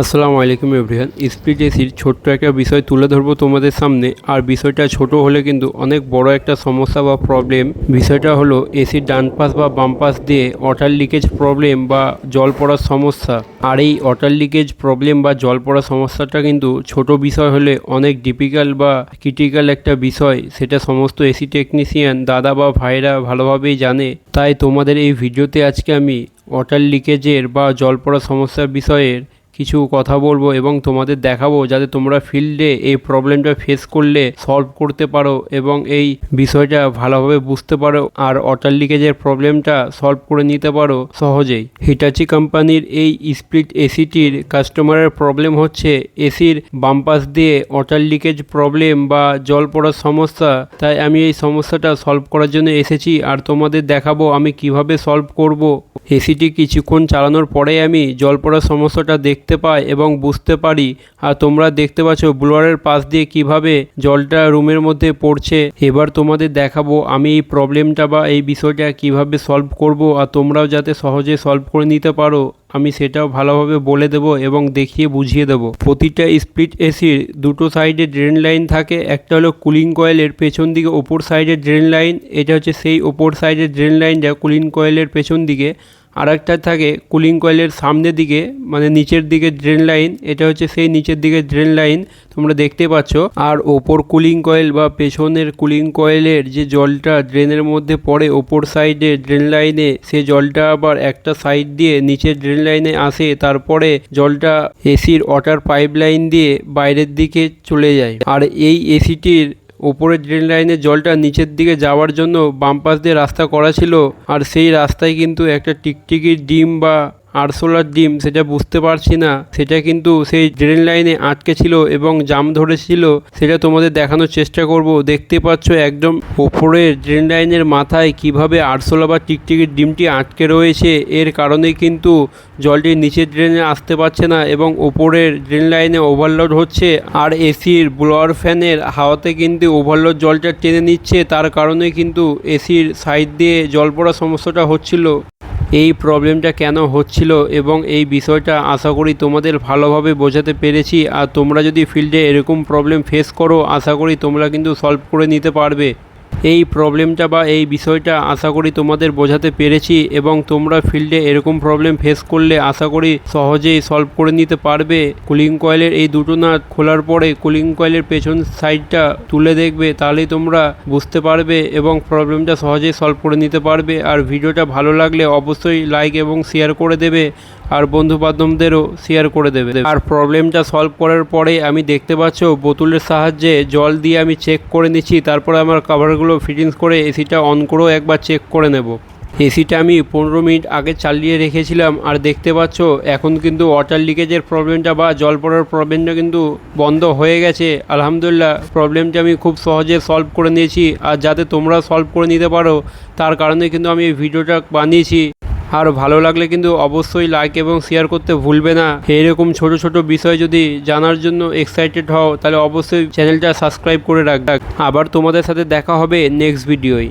আসসালামু আলাইকুম everyone. Split এসির ছোট্ট একটা বিষয় তুলে ধরবো তোমাদের সামনে। আর বিষয়টা ছোট হলে কিন্তু অনেক বড় একটা সমস্যা বা প্রবলেম। বিষয়টা হলো এসির ডান পাশ বা বাম পাশ দিয়ে ওয়াটার লিকেজ প্রবলেম বা জল পড়ার সমস্যা। আর এই ওয়াটার লিকেজ প্রবলেম বা জল পড়ার সমস্যাটা কিন্তু ছোট বিষয় হলে অনেক ডিফিকাল্ট বা ক্রিটিক্যাল একটা বিষয়, সেটা সমস্ত এসি টেকনিশিয়ান দাদা বা ভাইরা ভালোভাবেই জানে। তাই তোমাদের এই ভিডিওতে আজকে আমি ওয়াটার লিকেজের বা জল পড়ার সমস্যার বিষয়ের কিছু কথা বলবো এবং তোমাদের দেখাবো যাতে তোমরা ফিল্ডে এই প্রবলেমটা ফেস করলে সলভ করতে পারো এবং এই বিষয়টা ভালোভাবে বুঝতে পারো আর ওয়াটার লিকেজের প্রবলেমটা সলভ করে নিতে পারো সহজেই। হিটাচি কোম্পানির এই স্প্লিট এসিটির কাস্টমারের প্রবলেম হচ্ছে এসির বাম পাশ দিয়ে ওয়াটার লিকেজ প্রবলেম বা জল পড়ার সমস্যা। তাই আমি এই সমস্যাটা সলভ করার জন্য এসেছি আর তোমাদের দেখাবো আমি কিভাবে সলভ করব। এসিটি কিছুক্ষণ চালানোর পরে আমি জল পড়ার সমস্যাটা দেখতে পাই এবং বুঝতে পারি। আর তোমরা দেখতে পাচ্ছ ব্লোয়ারের পাশ দিয়ে কিভাবে জলটা রুমের মধ্যে পড়ছে। এবার তোমাদের দেখাবো আমি এই প্রবলেমটা বা এই বিষয়টা কিভাবে সলভ করব আর তোমরাও যাতে সহজে সলভ করে নিতে পারো আমি সেটাও ভালোভাবে বলে দেবো এবং দেখিয়ে বুঝিয়ে দেবো। প্রতিটা স্প্লিট এসির দুটো সাইডে ড্রেন লাইন থাকে। একটা হলো কুলিং কয়েলের পেছন দিকে ওপর সাইডের ড্রেন লাইন, এটা হচ্ছে সেই ওপর সাইডের ড্রেন লাইনটা কুলিং কয়েলের পেছন দিকে। আর একটা থাকে কুলিং কয়েলের সামনের দিকে মানে নিচের দিকে ড্রেন লাইন, এটা হচ্ছে সেই নিচের দিকে ড্রেন লাইন তোমরা দেখতে পাচ্ছ। আর ওপর কুলিং কয়েল বা পেছনের কুলিং কয়েলের যে জলটা ড্রেনের মধ্যে পড়ে ওপর সাইডে ড্রেন লাইনে, সে জলটা আবার একটা সাইড দিয়ে নিচের ড্রেন লাইনে আসে, তারপরে জলটা এসির ওয়াটার পাইপ লাইন দিয়ে বাইরের দিকে চলে যায়। আর এই এসিটির ওপরের ড্রেন লাইনের জলটা নিচের দিকে যাওয়ার জন্য বাম পাশ দিয়ে রাস্তা করা ছিল। আর সেই রাস্তায় কিন্তু একটা টিকটিকির ডিম বা আরশোলার ডিম, সেটা বুঝতে পারছি না, সেটা কিন্তু সেই ড্রেন লাইনে আটকে ছিল এবং জাম ধরেছিল। সেটা তোমাদের দেখানোর চেষ্টা করব। দেখতে পাচ্ছ একদম ওপরের ড্রেন লাইনের মাথায় কিভাবে আরশোলা বা টিকটিকির ডিমটি আটকে রয়েছে। এর কারণে কিন্তু জলটি নিচের ড্রেনে আসতে পারছে না এবং ওপরের ড্রেন লাইনে ওভারলোড হচ্ছে। আর এসির ব্লোয়ার ফ্যানের হাওয়াতে কিন্তু ওভারলোড জলটা টেনে নিচ্ছে, তার কারণে কিন্তু এসির সাইড দিয়ে জল পড়ার সমস্যাটা হচ্ছিল। এই প্রবলেমটা কেন হচ্ছিল এবং এই বিষয়টা আশা করি তোমাদের ভালোভাবে বোঝাতে পেরেছি। আর তোমরা যদি ফিল্ডে এরকম প্রবলেম ফেস করো আশা করি তোমরা কিন্তু সলভ করে নিতে পারবে। এই প্রবলেমটা বা এই বিষয়টা আশা করি তোমাদের বোঝাতে পেরেছি এবং তোমরা ফিল্ডে এরকম প্রবলেম ফেস করলে আশা করি সহজেই সলভ করে নিতে পারবে। কুলিং কয়েলের এই দুটো নাট খোলার পরে কুলিং কয়েলের পেছন সাইডটা তুলে দেখবে, তাহলেই তোমরা বুঝতে পারবে এবং প্রবলেমটা সহজেই সলভ করে নিতে পারবে। আর ভিডিওটা ভালো লাগলে অবশ্যই লাইক এবং শেয়ার করে দেবে আর বন্ধু বান্ধবদেরও শেয়ার করে দেবে। আর প্রবলেমটা সলভ করার পরে আমি দেখতে পাচ্ছ বোতলের সাহায্যে জল দিয়ে আমি চেক করে নিচ্ছি, তারপরে আমার কভারগুলো ফিটিংস করে এসিটা অন করেও একবার চেক করে নেব। এসিটা আমি 15 মিনিট আগে চালিয়ে রেখেছিলাম আর দেখতে পাচ্ছ এখন কিন্তু ওয়াটার লিকেজের প্রবলেমটা বা জল পড়ার প্রবলেমটা কিন্তু বন্ধ হয়ে গেছে। আলহামদুলিল্লাহ, প্রবলেমটা আমি খুব সহজে সলভ করে নিয়েছি। আর যাতে তোমরা সলভ করে নিতে পারো তার কারণে কিন্তু আমি এই ভিডিওটা বানিয়েছি। আর ভালো লাগলে কিন্তু অবশ্যই লাইক এবং শেয়ার করতে ভুলবে না। এইরকম ছোট ছোট বিষয় যদি জানার জন্য এক্সাইটেড হও তাহলে অবশ্যই চ্যানেলটা সাবস্ক্রাইব করে রাখ। আবার তোমাদের সাথে দেখা হবে নেক্সট ভিডিওয়।